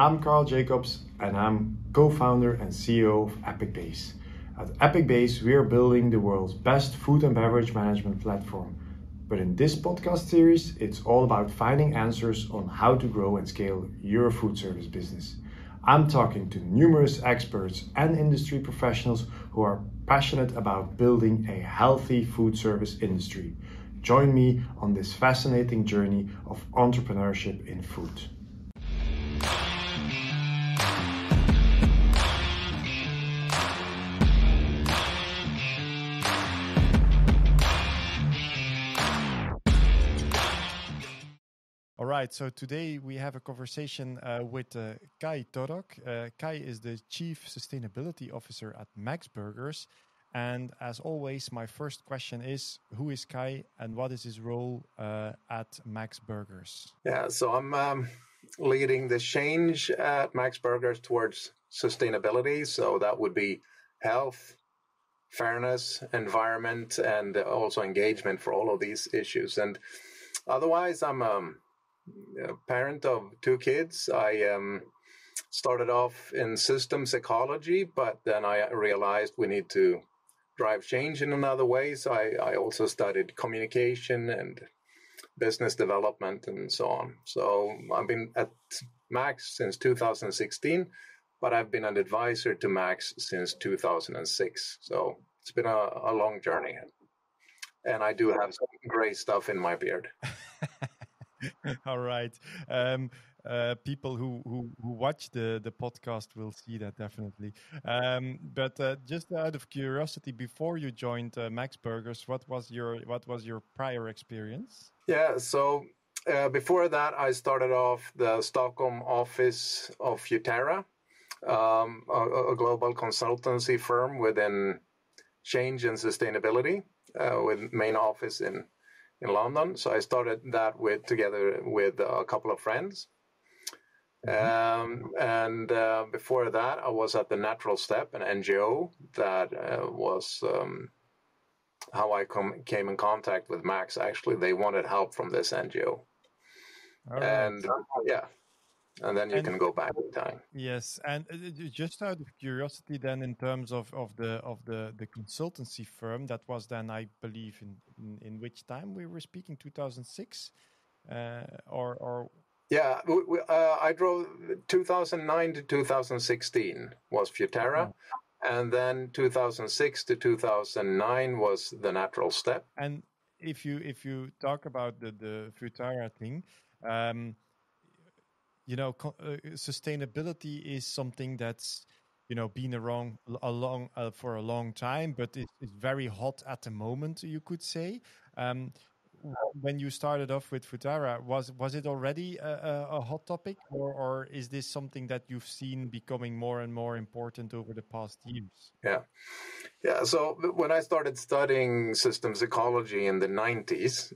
I'm Carl Jacobs and I'm co-founder and CEO of Apicbase. At Apicbase, we are building the world's best food and beverage management platform. But in this podcast series, it's all about finding answers on how to grow and scale your food service business. I'm talking to numerous experts and industry professionals who are passionate about building a healthy food service industry. Join me on this fascinating journey of entrepreneurship in food. All right, so today we have a conversation with Kaj Török. Kaj is the Chief Sustainability Officer at Max Burgers. And as always, my first question is, who is Kaj and what is his role at Max Burgers? Yeah, so I'm leading the change at Max Burgers towards sustainability. So that would be health, fairness, environment, and also engagement for all of these issues. And otherwise, I'm a parent of two kids. I started off in systems ecology, but then I realized we need to drive change in another way. So I also studied communication and business development and so on. So I've been at Max since 2016, but I've been an advisor to Max since 2006. So it's been a long journey. And I do have some gray stuff in my beard. All right. People who watch the podcast will see that definitely. But just out of curiosity, before you joined Max Burgers, what was your prior experience? Yeah, so before that, I started off the Stockholm office of Futerra, a global consultancy firm within change and sustainability, with main office in London. So I started that together with a couple of friends. And before that, I was at the Natural Step, an NGO that was how I came in contact with Max. Actually, they wanted help from this NGO. And and then you can go back in time. Yes, and just out of curiosity, then, in terms of the consultancy firm, that was then, I believe, in which time we were speaking, 2006, or. Yeah, I drove 2009 to 2016 was Futerra, and then 2006 to 2009 was the Natural Step. And if you talk about the Futerra thing. Sustainability is something that's, been around for a long time, but it's very hot at the moment, you could say. When you started off with Futerra, was it already a hot topic, or is this something that you've seen becoming more and more important over the past years? Yeah. So when I started studying systems ecology in the 90s,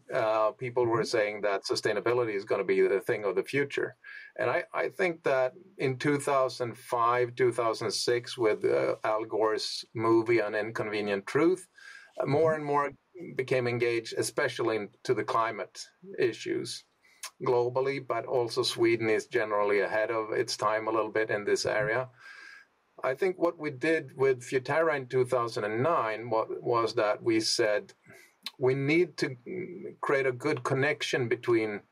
people were saying that sustainability is going to be the thing of the future. And I think that in 2005, 2006, with Al Gore's movie An Inconvenient Truth, more and more became engaged, especially into the climate issues globally, but also Sweden is generally ahead of its time a little bit in this area. I think what we did with Futerra in 2009 was that we said we need to create a good connection between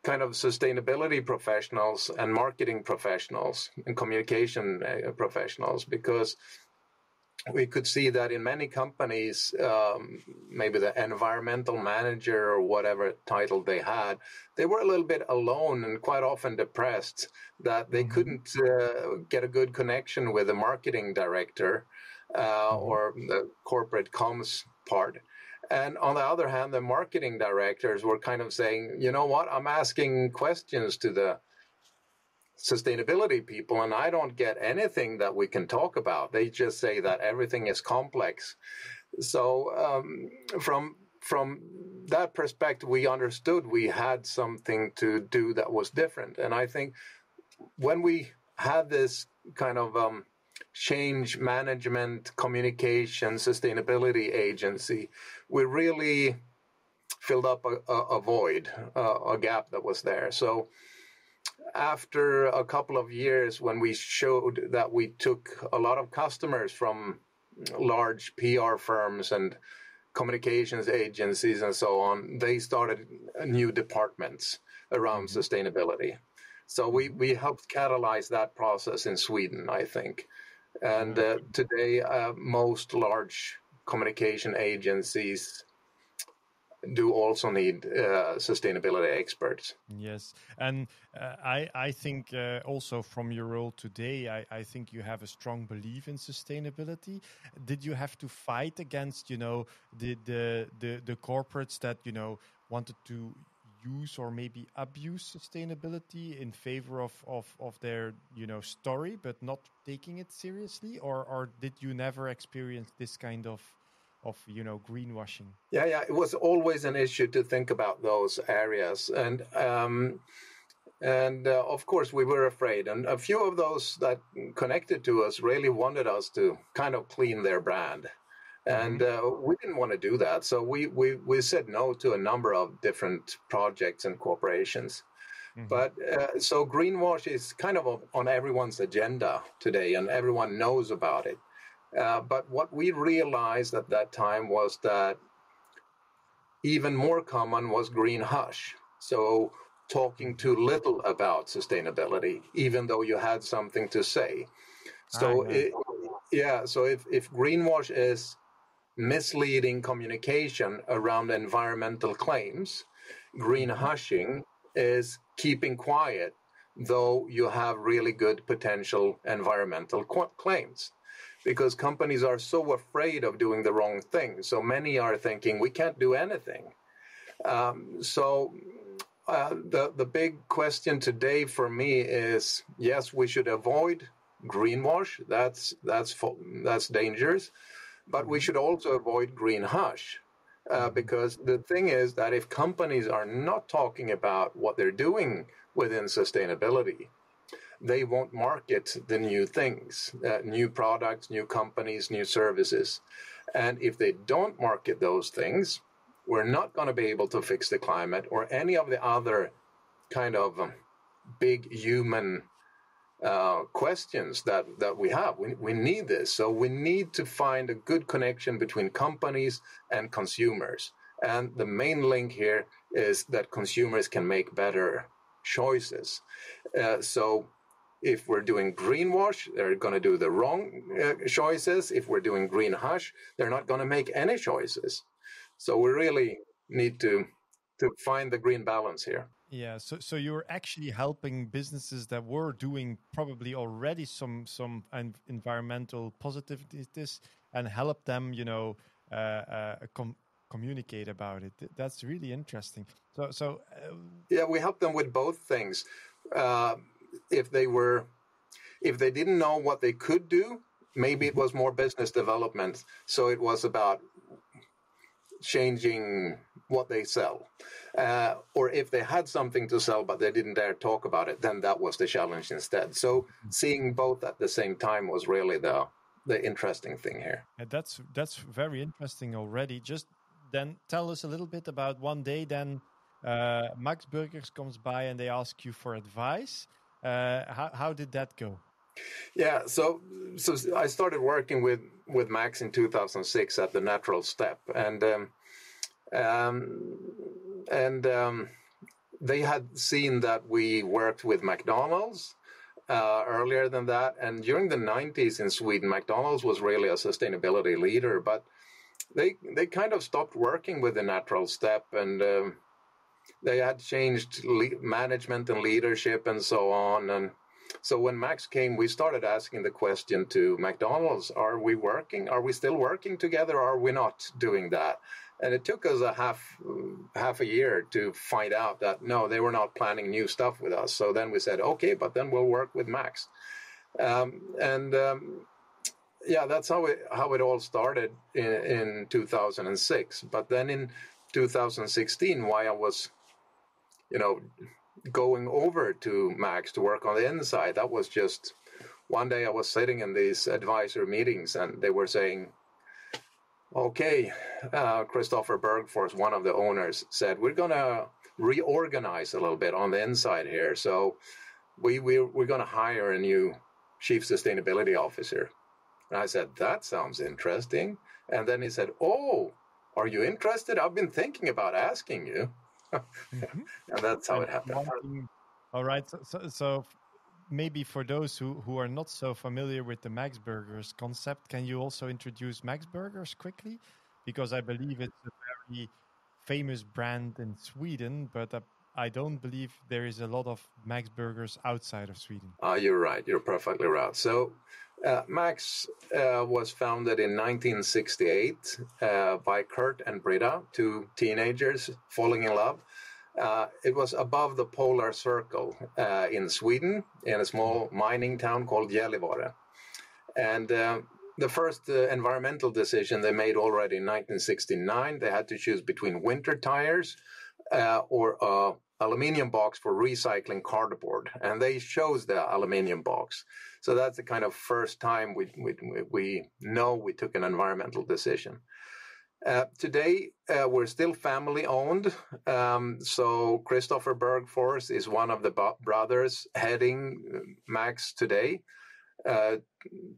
kind of sustainability professionals and marketing professionals and communication professionals, because we could see that in many companies, maybe the environmental manager or whatever title they had, they were a little bit alone and quite often depressed, that they couldn't get a good connection with the marketing director or the corporate comms part. And on the other hand, the marketing directors were kind of saying, you know what, I'm asking questions to the sustainability people, and I don't get anything that we can talk about. They just say that everything is complex. So from that perspective, we understood we had something to do that was different. And I think when we had this kind of change management, communication, sustainability agency, we really filled up a void, a gap that was there. So after a couple of years, when we showed that we took a lot of customers from large PR firms and communications agencies and so on, they started new departments around sustainability. So we helped catalyze that process in Sweden, I think. And today, most large communication agencies do also need sustainability experts. Yes, and I think also from your role today, I think you have a strong belief in sustainability. Did you have to fight against, the corporates that wanted to use or maybe abuse sustainability in favor of their story, but not taking it seriously, or did you never experience this kind of greenwashing? Yeah, it was always an issue to think about those areas, and of course we were afraid, and a few of those that connected to us really wanted us to kind of clean their brand, and we didn't want to do that, so we said no to a number of different projects and corporations. But so greenwash is kind of on everyone's agenda today, and everyone knows about it. But what we realized at that time was that even more common was green hush. So talking too little about sustainability, even though you had something to say. So so if greenwash is misleading communication around environmental claims, green hushing is keeping quiet, though you have really good potential environmental claims. Because companies are so afraid of doing the wrong thing. So many are thinking, we can't do anything. The big question today for me is, yes, we should avoid greenwash. That's dangerous. But we should also avoid green hush. Because the thing is that if companies are not talking about what they're doing within sustainability, they won't market the new things, new products, new companies, new services. And if they don't market those things, we're not going to be able to fix the climate or any of the other kind of big human questions that we have. We need this. So we need to find a good connection between companies and consumers. And the main link here is that consumers can make better choices. So if we're doing greenwash, they're going to do the wrong choices. If we're doing green hush, they're not going to make any choices. So we really need to find the green balance here. Yeah, so you're actually helping businesses that were doing probably already some environmental positiveness and help them, communicate about it. That's really interesting. So yeah, we help them with both things. If they didn't know what they could do, maybe it was more business development. So it was about changing what they sell. Or if they had something to sell, but they didn't dare talk about it, then that was the challenge instead. So seeing both at the same time was really the interesting thing here. That's very interesting already. Just then tell us a little bit about one day then Max Burgers comes by and they ask you for advice. How did that go? Yeah, so I started working with Max in 2006 at the Natural Step, and they had seen that we worked with McDonald's earlier than that, and during the 90s in Sweden, McDonald's was really a sustainability leader, but they kind of stopped working with the Natural Step, and they had changed management and leadership and so on. And so when Max came, we started asking the question to McDonald's, are we still working together, or are we not doing that? And it took us a half a year to find out that, no, they were not planning new stuff with us. So then we said, okay, but then we'll work with Max. Yeah, that's how it all started in 2006. But then in 2016, while I was, going over to Max to work on the inside, that was just one day I was sitting in these advisor meetings and they were saying, okay, Christopher Bergfors, one of the owners, said, we're going to reorganize a little bit on the inside here. So we're going to hire a new chief sustainability officer. And I said, that sounds interesting. And then he said, oh, are you interested? I've been thinking about asking you. Mm-hmm. And that's how it happened. All right. So maybe for those who are not so familiar with the Max Burgers concept, can you also introduce Max Burgers quickly? Because I believe it's a very famous brand in Sweden, but I don't believe there is a lot of Max Burgers outside of Sweden. You're right. You're perfectly right. So Max was founded in 1968 by Kurt and Britta, two teenagers falling in love. It was above the polar circle in Sweden, in a small mining town called Gällivare. And the first environmental decision they made already in 1969, they had to choose between winter tires or aluminium box for recycling cardboard. And they chose the aluminium box. So that's the kind of first time we know we took an environmental decision. Today, we're still family owned. So Christopher Bergfors is one of the brothers heading Max today,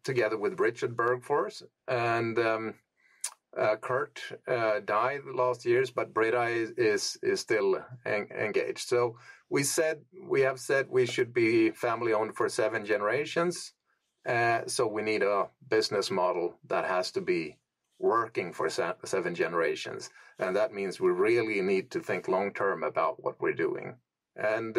together with Richard Bergfors. And Kurt died last years, but Britta is still engaged. So we have said we should be family owned for 7 generations. So we need a business model that has to be working for 7 generations. And that means we really need to think long term about what we're doing. And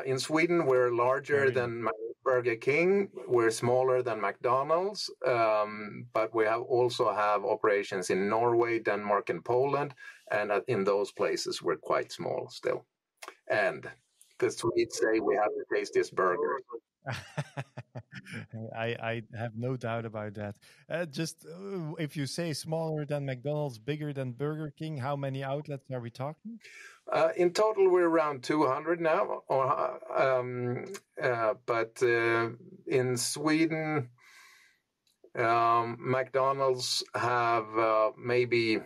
in Sweden, we're larger than Burger King. We're smaller than McDonald's, but we also have operations in Norway, Denmark, and Poland. And in those places, we're quite small still. And the Swedes say we have the tastiest burgers. I have no doubt about that. If you say smaller than McDonald's, bigger than Burger King, how many outlets are we talking? In total, we're around 200 now. But in Sweden, McDonald's have maybe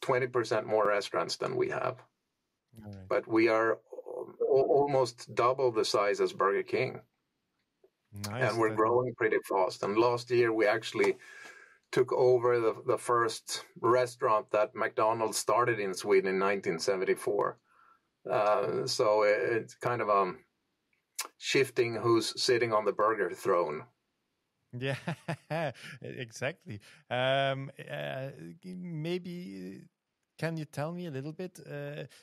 20% more restaurants than we have. Right. But we are almost double the size as Burger King. Nice. And we're growing pretty fast. And last year, we actually took over the first restaurant that McDonald's started in Sweden in 1974. So it's kind of shifting who's sitting on the burger throne. Yeah, exactly. Maybe can you tell me a little bit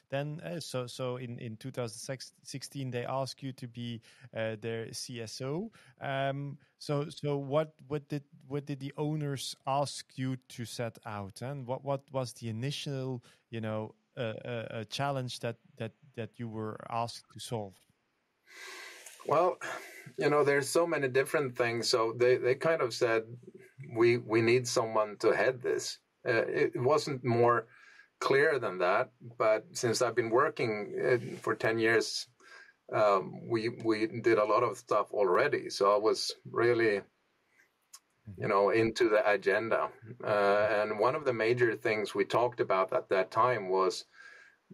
then? So in 2016 they asked you to be their CSO. So what did the owners ask you to set out, and what was the initial a challenge that you were asked to solve? Well, there's so many different things. So they kind of said, we need someone to head this. It wasn't more clear than that, but since I've been working for 10 years, we did a lot of stuff already. So I was really, into the agenda. And one of the major things we talked about at that time was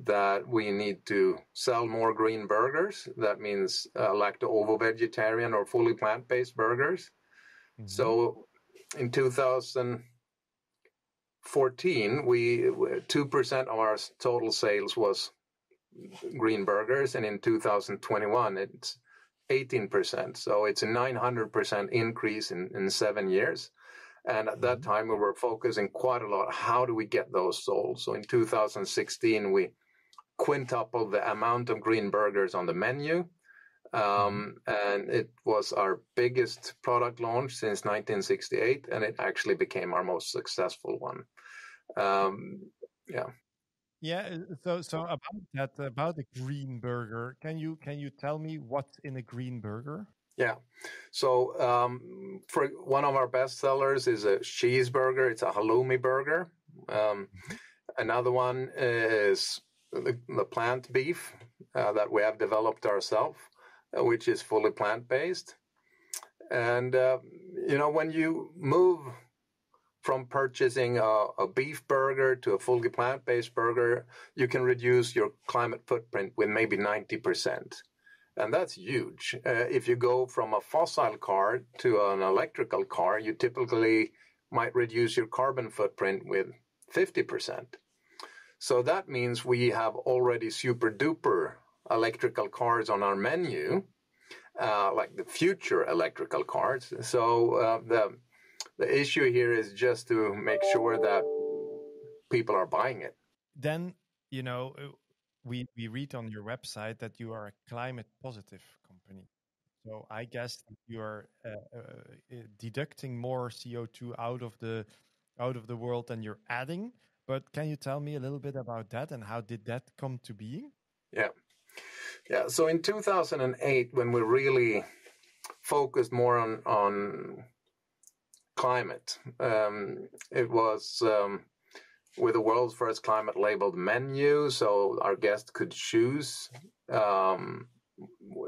that we need to sell more green burgers. That means lacto-ovo-vegetarian or fully plant-based burgers. Mm-hmm. So in 2014, 2% of our total sales was green burgers, and in 2021 it's 18%. So it's a 900% increase in 7 years. And at that time we were focusing quite a lot. How do we get those sold? So in 2016 we quintupled the amount of green burgers on the menu. And it was our biggest product launch since 1968, and it actually became our most successful one. So about the green burger, can you tell me what's in a green burger? Yeah, so for one of our best sellers is a cheeseburger. It's a halloumi burger. Another one is the plant beef that we have developed ourselves, which is fully plant-based. And, when you move from purchasing a beef burger to a fully plant-based burger, you can reduce your climate footprint with maybe 90%. And that's huge. If you go from a fossil car to an electrical car, you typically might reduce your carbon footprint with 50%. So that means we have already super duper electrical cars on our menu, like the future electrical cars. So the issue here is just to make sure that people are buying it. Then, you know, we read on your website that you are a climate positive company. So I guess you are deducting more CO2 out of the world than you're adding. But can you tell me a little bit about that and how did that come to being? Yeah. So in 2008, when we really focused more on climate, it was with the world's first climate labeled menu, so our guests could choose,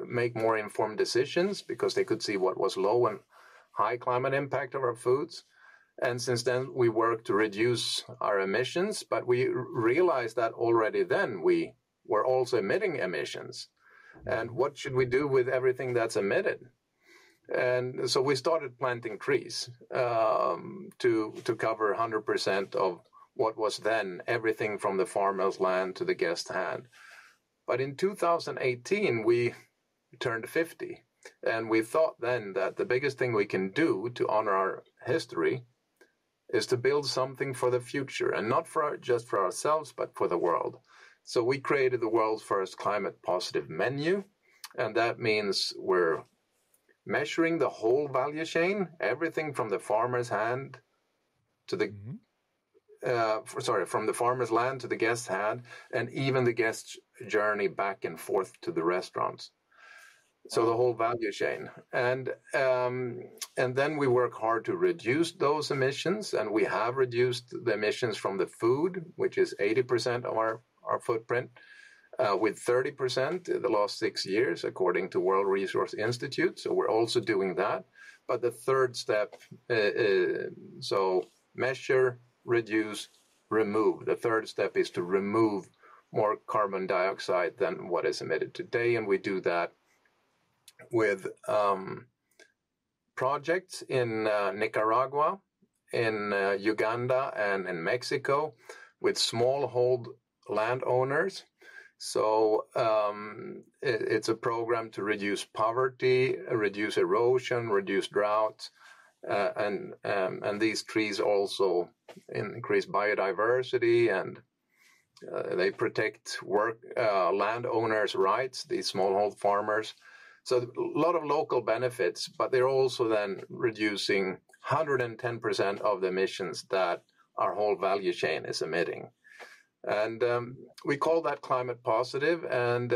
make more informed decisions because they could see what was low and high climate impact of our foods. And since then, we worked to reduce our emissions, but we realized that already then we were also emitting emissions. And what should we do with everything that's emitted? And so we started planting trees to cover 100% of what was then everything from the farmer's land to the guest hand. But in 2018, we turned 50. And we thought then that the biggest thing we can do to honor our history is to build something for the future, and not just for ourselves, but for the world. So we created the world's first climate positive menu. And that means we're measuring the whole value chain, everything from the farmer's hand to the from the farmer's land to the guest's hand, and even the guest's journey back and forth to the restaurants. So the whole value chain, and then we work hard to reduce those emissions, and we have reduced the emissions from the food, which is 80% of our footprint, with 30% in the last 6 years, according to World Resource Institute. So we're also doing that. But the third step, so measure, reduce, remove. The third step is to remove more carbon dioxide than what is emitted today, and we do that with projects in Nicaragua, in Uganda, and in Mexico with smallhold landowners. So it's a program to reduce poverty, reduce erosion, reduce drought, and these trees also increase biodiversity, and they protect landowners' rights, these smallhold farmers. So a lot of local benefits, but they're also then reducing 110% of the emissions that our whole value chain is emitting. And we call that climate positive, and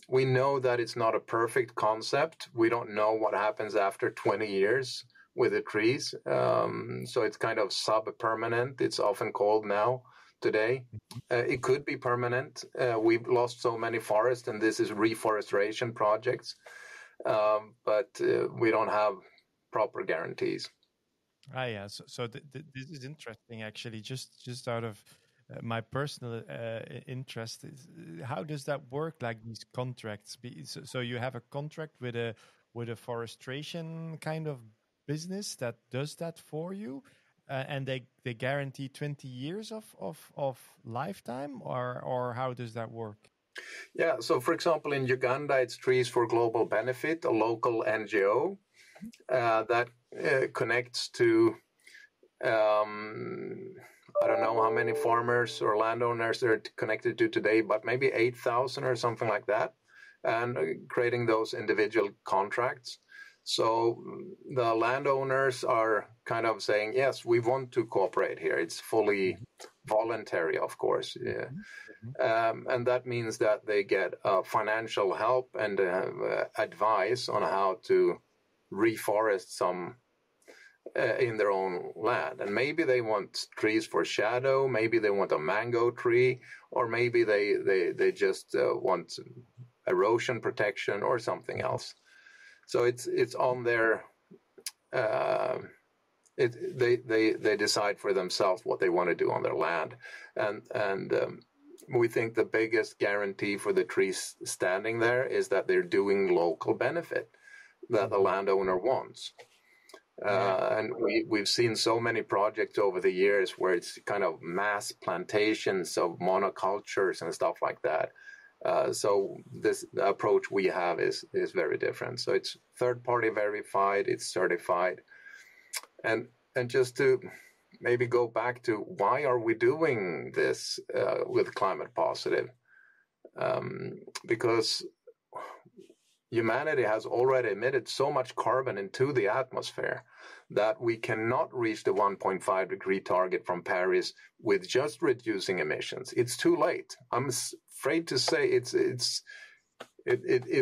we know that it's not a perfect concept. We don't know what happens after 20 years with the trees. So it's kind of sub-permanent, it's often called now. Today. It could be permanent. We've lost so many forests, and this is reforestation projects, but we don't have proper guarantees. Yeah. So this is interesting, actually. Just out of my personal interest, how does that work? Like these contracts. So you have a contract with a forestation kind of business that does that for you. And they guarantee 20 years of lifetime, or how does that work? Yeah, so for example, in Uganda, it's Trees for Global Benefit, a local NGO that connects to, I don't know how many farmers or landowners they're connected to today, but maybe 8,000 or something like that, and creating those individual contracts. So the landowners are kind of saying, yes, we want to cooperate here. It's fully voluntary, of course. Yeah. And that means that they get financial help and advice on how to reforest some in their own land. And maybe they want trees for shadow, maybe they want a mango tree, or maybe they just want erosion protection or something else. So it's on their. They decide for themselves what they want to do on their land, and we think the biggest guarantee for the trees standing there is that they're doing local benefit that the landowner wants. And we've seen so many projects over the years where it's kind of mass plantations of monocultures and stuff like that. So this approach we have is very different. So it's third-party verified, it's certified. And just to maybe go back to why are we doing this with climate positive? Because humanity has already emitted so much carbon into the atmosphere that we cannot reach the 1.5 degree target from Paris with just reducing emissions. It's too late. I'm afraid to say it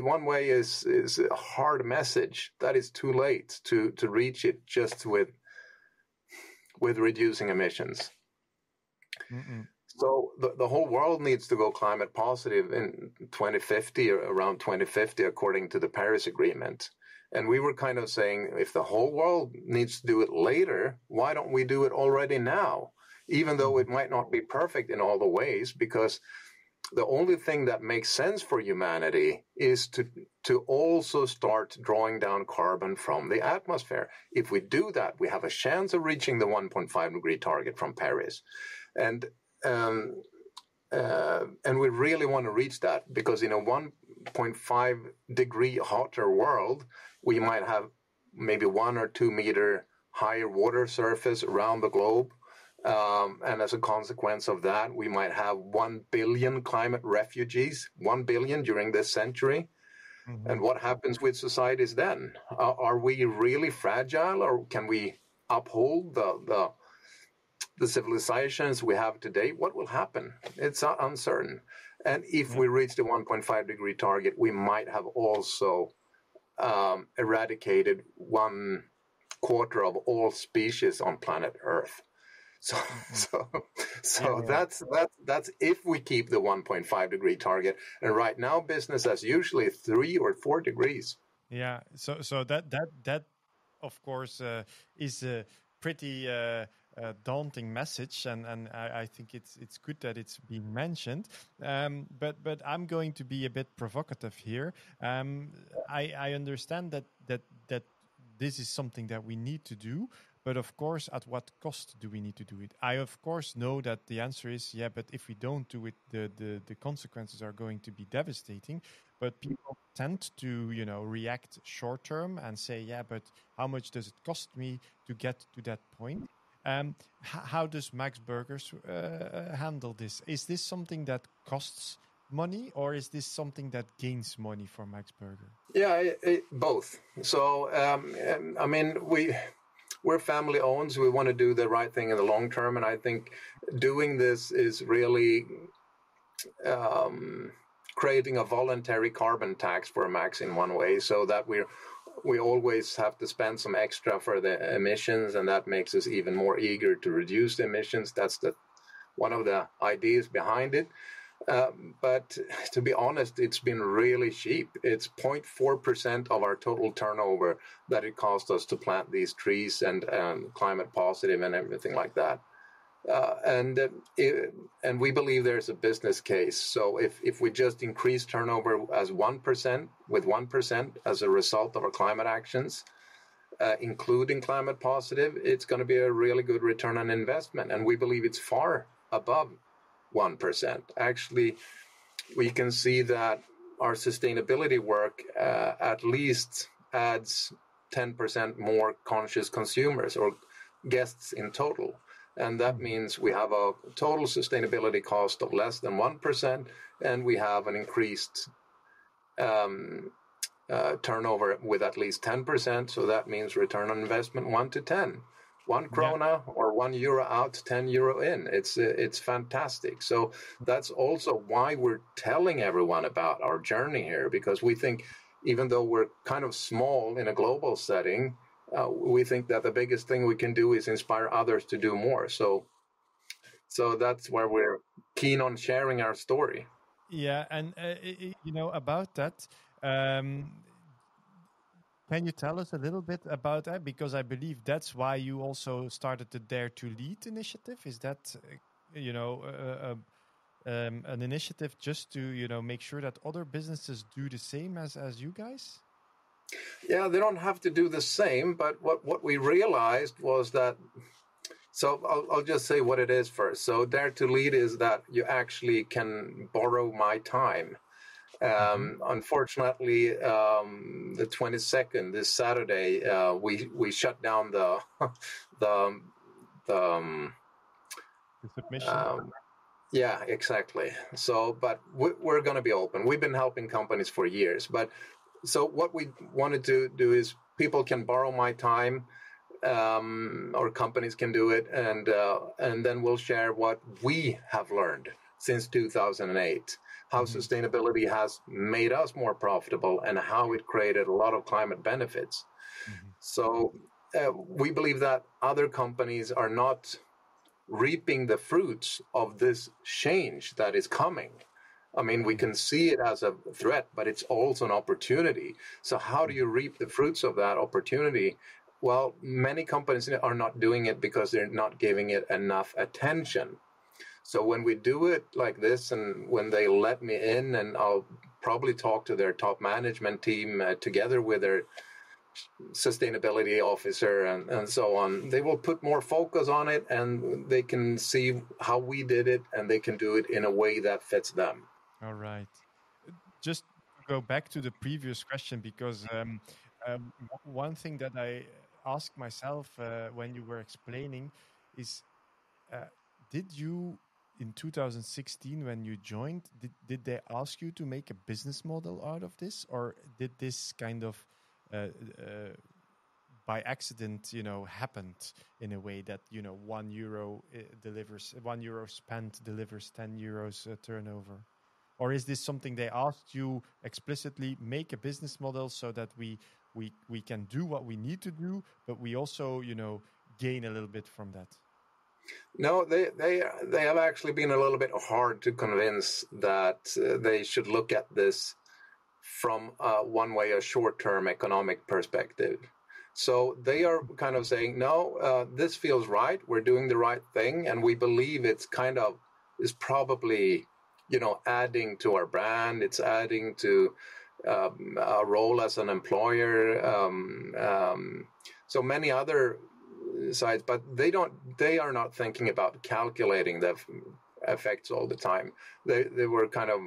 one way is a hard message that it's too late to reach it just with reducing emissions. Mm-mm. So the whole world needs to go climate positive in 2050 or around 2050, according to the Paris Agreement. And we were kind of saying, if the whole world needs to do it later, why don't we do it already now? Even though it might not be perfect in all the ways, because the only thing that makes sense for humanity is to also start drawing down carbon from the atmosphere. If we do that, we have a chance of reaching the 1.5 degree target from Paris. And we really want to reach that, because in a 1.5 degree hotter world, we might have maybe 1 or 2 meter higher water surface around the globe. And as a consequence of that, we might have 1 billion climate refugees, 1 billion during this century. Mm-hmm. And what happens with societies then? Are we really fragile, or can we uphold the civilizations we have today? What will happen? It's uncertain. And if we reach the 1.5 degree target, we might have also eradicated 1/4 of all species on planet Earth. So that's if we keep the 1.5 degree target. And right now, business as usual is 3 or 4 degrees. Yeah. So that of course is a pretty daunting message, and I think it's good that it's being mentioned. But I'm going to be a bit provocative here. I understand that this is something that we need to do. But of course, at what cost do we need to do it? I, of course, know that the answer is, but if we don't do it, the consequences are going to be devastating. But people tend to, react short term and say, but how much does it cost me to get to that point? How does Max Burgers handle this? Is this something that costs money, or is this something that gains money for Max Burger? Yeah, both. So, we're family owned, so we want to do the right thing in the long term. And I think doing this is really creating a voluntary carbon tax for Max in one way, so that we always have to spend some extra for the emissions, and that makes us even more eager to reduce the emissions. That's one of the ideas behind it. But to be honest, it's been really cheap. It's 0.4% of our total turnover that it cost us to plant these trees and climate positive and everything like that. And we believe there's a business case. So if we just increase turnover as 1%, with 1% as a result of our climate actions, including climate positive, it's going to be a really good return on investment. And we believe it's far above 1%. Actually, we can see that our sustainability work at least adds 10% more conscious consumers or guests in total. And that means we have a total sustainability cost of less than 1%, and we have an increased turnover with at least 10%. So that means return on investment 1 to 10. 1 krona or €1 out, €10 in. It's fantastic. So that's also why we're telling everyone about our journey here, because we think even though we're kind of small in a global setting, we think that the biggest thing we can do is inspire others to do more. So that's where we're keen on sharing our story. Yeah, and about that. Can you tell us a little bit about that? Because I believe that's why you also started the Dare to Lead initiative. Is that, an initiative just to make sure that other businesses do the same as you guys? Yeah, they don't have to do the same, but what we realized was that. So I'll just say what it is first. So Dare to Lead is that you actually can borrow my time. Unfortunately, the 22nd, this Saturday, we shut down the submission. Yeah, exactly. So, but we're going to be open. We've been helping companies for years, but so what we wanted to do is people can borrow my time. Or companies can do it, and then we'll share what we have learned since 2008, how sustainability has made us more profitable and how it created a lot of climate benefits. So we believe that other companies are not reaping the fruits of this change that is coming. I mean, we can see it as a threat, but it's also an opportunity. So how do you reap the fruits of that opportunity? Well, many companies are not doing it because they're not giving it enough attention. So when we do it like this, and when they let me in, and I'll probably talk to their top management team together with their sustainability officer and so on, they will put more focus on it, and they can see how we did it, and they can do it in a way that fits them. All right. Just to go back to the previous question, because one thing that I asked myself when you were explaining is, did you, in 2016, when you joined, did they ask you to make a business model out of this, or did this kind of by accident, happened in a way that €1 delivers €1 spent delivers €10 turnover? Or is this something they asked you explicitly, make a business model so that we can do what we need to do, but we also, gain a little bit from that? No, they have actually been a little bit hard to convince that they should look at this from one way, a short-term economic perspective. So they are kind of saying, no, this feels right. We're doing the right thing, and we believe it's kind of is probably adding to our brand. It's adding to our role as an employer. So many other sides, but they are not thinking about calculating the effects all the time. They were kind of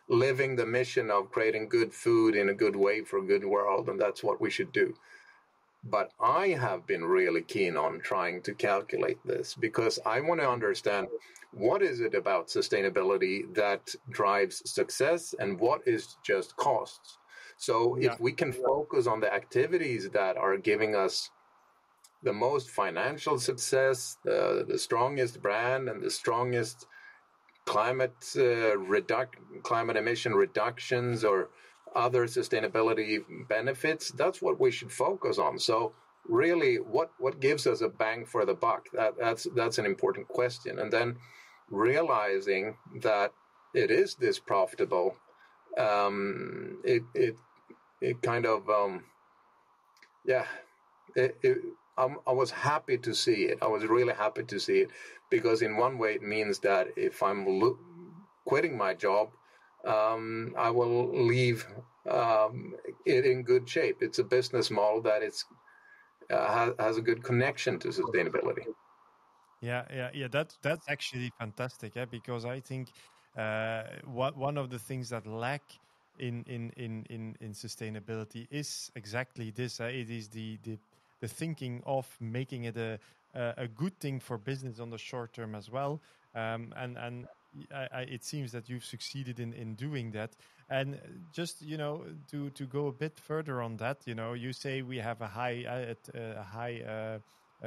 living the mission of creating good food in a good way for a good world, and that's what we should do. But I have been really keen on trying to calculate this because I want to understand what is it about sustainability that drives success and what is just costs. So if we can focus on the activities that are giving us the most financial success, the strongest brand, and the strongest climate emission reductions or other sustainability benefits, that's what we should focus on. So really, what gives us a bang for the buck? That's an important question. And then realizing that it is this profitable, it kind of I was happy to see it. I was really happy to see it because in one way it means that if I'm quitting my job, I will leave it in good shape. It's a business model that has a good connection to sustainability. Yeah. That's actually fantastic, because I think one of the things that lack in sustainability is exactly this. It is the thinking of making it a good thing for business on the short term as well, and it seems that you've succeeded in doing that. And just to go a bit further on that, you say we have a high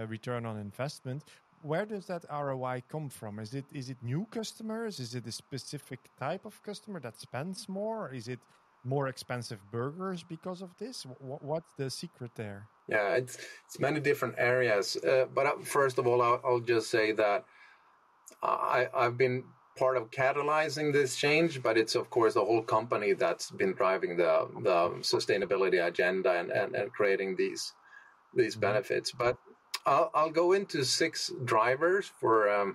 return on investment. Where does that ROI come from? Is it new customers? Is it a specific type of customer that spends more? Is it more expensive burgers because of this? What's the secret there? Yeah, it's many different areas. But first of all, I'll just say that I've been part of catalyzing this change, but it's of course the whole company that's been driving the sustainability agenda and creating these benefits. But I'll go into 6 drivers for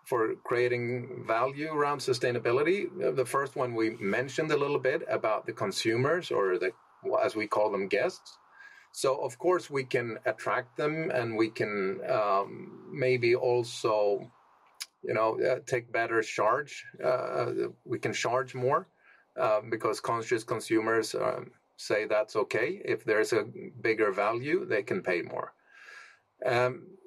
for creating value around sustainability. The first one we mentioned a little bit about the consumers, or the, as we call them, guests. So of course we can attract them, and we can maybe also, take better charge. We can charge more because conscious consumers say that's okay. If there's a bigger value, they can pay more.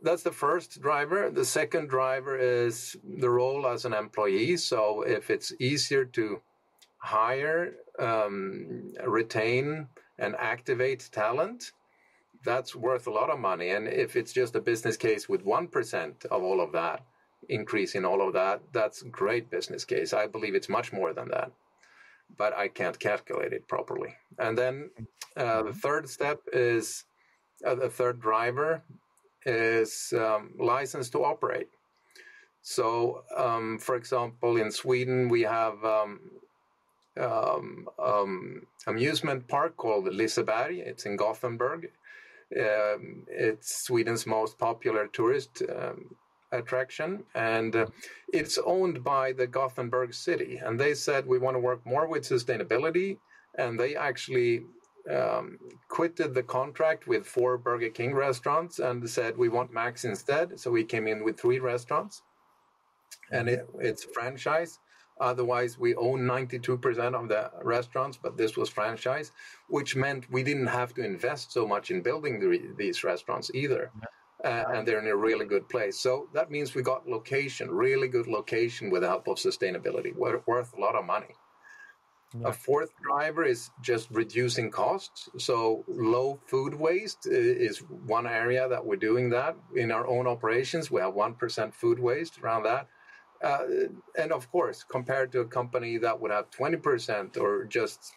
That's the first driver. The second driver is the role as an employee. So if it's easier to hire, retain, and activate talent, that's worth a lot of money. And if it's just a business case with 1% of all of that, increase in all of that, that's a great business case. I believe it's much more than that, but I can't calculate it properly. And then the third step is, the third driver is license to operate. So, for example, in Sweden, we have amusement park called Liseberg. It's in Gothenburg. It's Sweden's most popular tourist attraction, and it's owned by the Gothenburg city. And they said, we want to work more with sustainability, and they actually quitted the contract with 4 Burger King restaurants and said, we want Max instead. So we came in with 3 restaurants, and it's franchise. Otherwise, we own 92% of the restaurants, but this was franchise, which meant we didn't have to invest so much in building these restaurants either. And they're in a really good place. So that means we got location, really good location with the help of sustainability, worth a lot of money. Yeah. A fourth driver is just reducing costs. So low food waste is one area that we're doing that. In our own operations, we have 1% food waste around that. And of course, compared to a company that would have 20% or just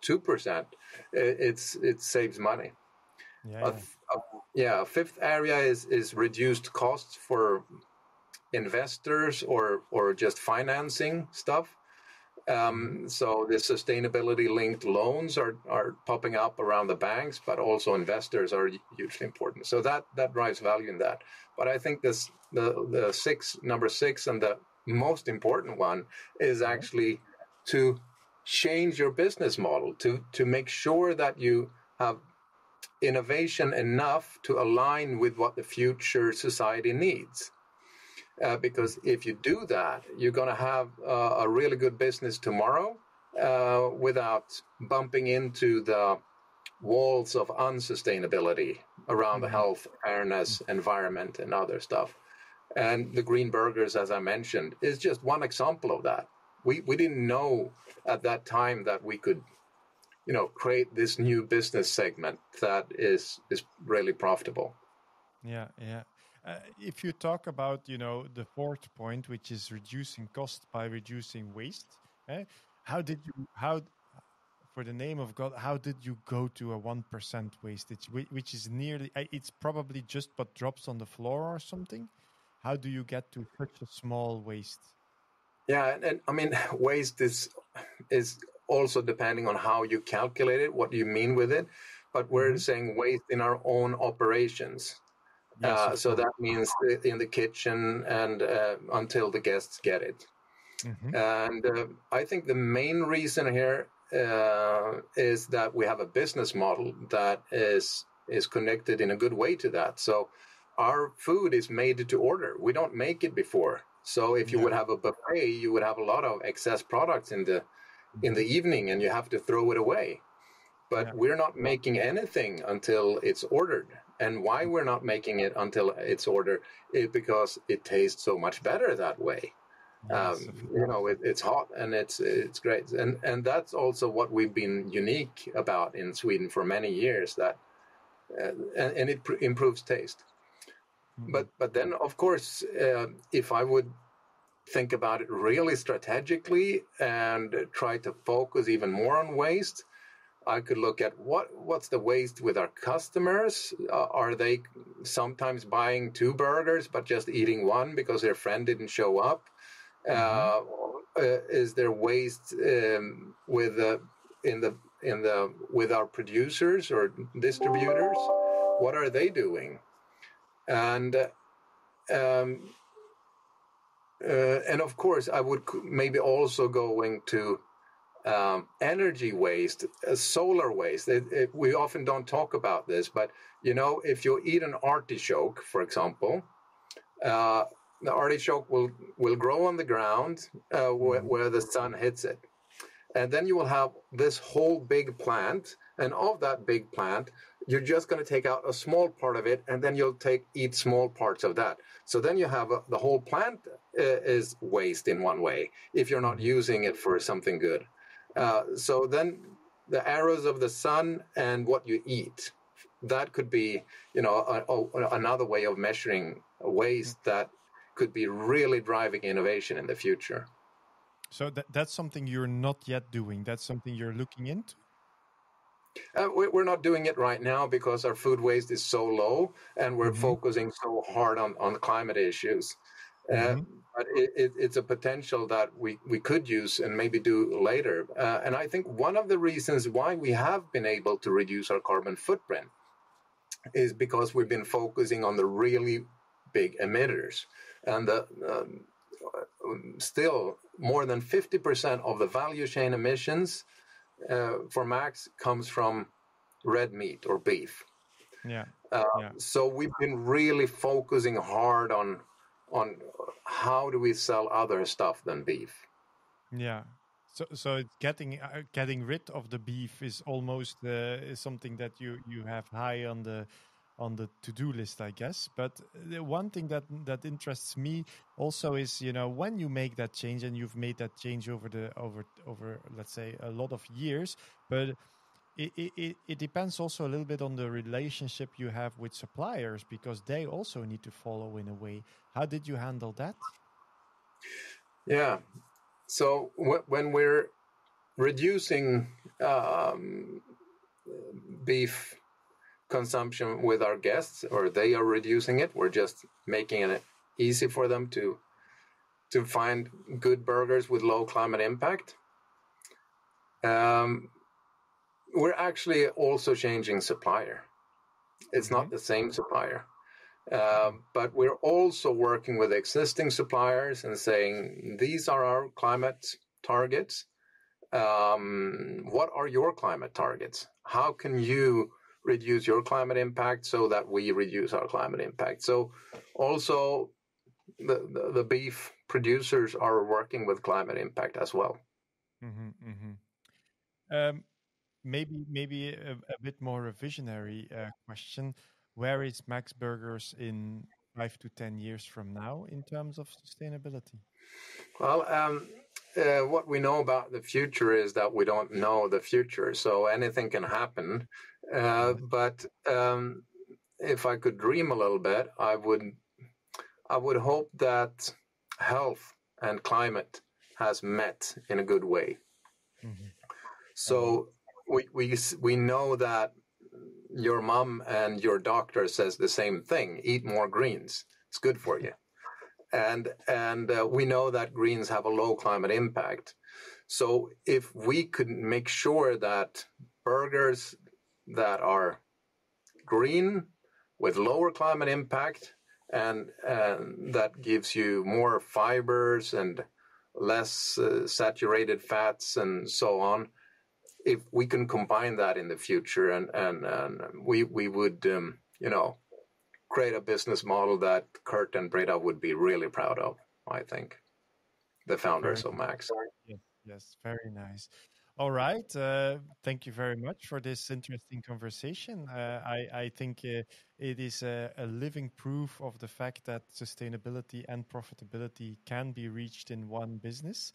2%, it saves money. A fifth area is reduced costs for investors or just financing stuff. So the sustainability-linked loans are popping up around the banks, but also investors are hugely important. So that drives value in that. But I think number six, and the most important one is actually to change your business model, to make sure that you have innovation enough to align with what the future society needs. Because if you do that, you're going to have a really good business tomorrow without bumping into the walls of unsustainability around the health, fairness, environment, and other stuff. And the green burgers, as I mentioned, is just one example of that. We didn't know at that time that we could, create this new business segment that is really profitable. Yeah. If you talk about, the fourth point, which is reducing cost by reducing waste, for the name of God, how did you go to a 1% wastage, which is nearly, it's probably just what drops on the floor or something? How do you get to such a small waste? Yeah, and I mean, waste is also depending on how you calculate it, what you mean with it. But we're saying waste in our own operations. Yes, so that means in the kitchen and until the guests get it. And I think the main reason here is that we have a business model that is connected in a good way to that. So our food is made to order. We don't make it before. So if you would have a buffet, you would have a lot of excess products in the evening, and you have to throw it away. But we're not making anything until it's ordered. And why we're not making it until it's ordered is because it tastes so much better that way. Yes, it's hot and it's great. And that's also what we've been unique about in Sweden for many years, that and it improves taste. But then, of course, if I would think about it really strategically and try to focus even more on waste, I could look at what's the waste with our customers. Are they sometimes buying 2 burgers but just eating 1 because their friend didn't show up? Is there waste with our producers or distributors? What are they doing? And and of course, I would maybe also going to energy waste, solar waste. We often don't talk about this, but if you eat an artichoke, for example, the artichoke will grow on the ground where the sun hits it. And then you will have this whole big plant. And of that big plant, you're just going to take out a small part of it, and then you'll eat small parts of that. So then you have the whole plant is waste in one way if you're not using it for something good. So then the arrows of the sun and what you eat, that could be, another way of measuring waste that could be really driving innovation in the future. So that's something you're not yet doing. That's something you're looking into? We're not doing it right now because our food waste is so low and we're focusing so hard on climate issues. But it's a potential that we could use and maybe do later. And I think one of the reasons why we have been able to reduce our carbon footprint is because we've been focusing on the really big emitters. And still, more than 50% of the value chain emissions for Max comes from red meat or beef. So we've been really focusing hard on how do we sell other stuff than beef. So it's getting rid of the beef is almost is something that you have high on the to-do list, I guess. But the one thing that interests me also is, when you make that change, and you've made that change over let's say a lot of years, but it depends also a little bit on the relationship you have with suppliers, because they also need to follow in a way. How did you handle that? Yeah. So when we're reducing beef consumption with our guests, or they are reducing it, we're just making it easy for them to find good burgers with low climate impact. We're actually also changing supplier. It's not the same supplier, but we're also working with existing suppliers and saying, these are our climate targets. What are your climate targets? How can you reduce your climate impact so that we reduce our climate impact? So also the beef producers are working with climate impact as well. Maybe a bit more a visionary question. Where is Max Burgers in 5 to 10 years from now in terms of sustainability? Well, what we know about the future is that we don't know the future, so anything can happen. But if I could dream a little bit, I would hope that health and climate has met in a good way. So we know that your mom and your doctor says the same thing: eat more greens. It's good for you. And we know that greens have a low climate impact. So if we could make sure that burgers that are green with lower climate impact and that gives you more fibers and less saturated fats and so on, if we can combine that in the future, and we would create a business model that Kurt and Breda would be really proud of, I think, the founders of Max. Yes, very nice. All right. Thank you very much for this interesting conversation. I think it is a living proof of the fact that sustainability and profitability can be reached in one business.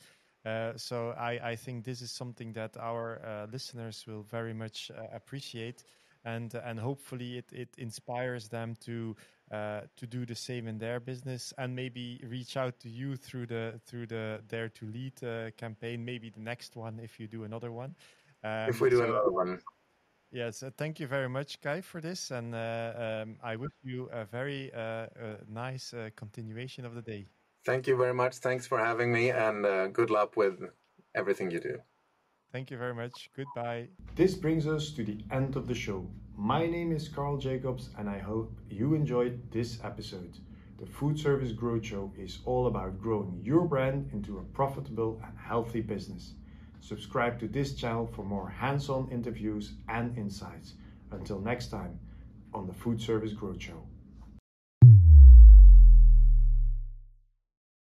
So I think this is something that our listeners will very much appreciate. And hopefully it inspires them to do the same in their business, and maybe reach out to you through the Dare to Lead campaign, maybe the next one if you do another one. If we do another one. Yes, thank you very much, Kai, for this, and I wish you a very nice continuation of the day. Thank you very much. Thanks for having me, and good luck with everything you do. Thank you very much. Goodbye. This brings us to the end of the show. My name is Carl Jacobs, and I hope you enjoyed this episode. The Food Service Growth Show is all about growing your brand into a profitable and healthy business. Subscribe to this channel for more hands-on interviews and insights. Until next time on the Food Service Growth Show.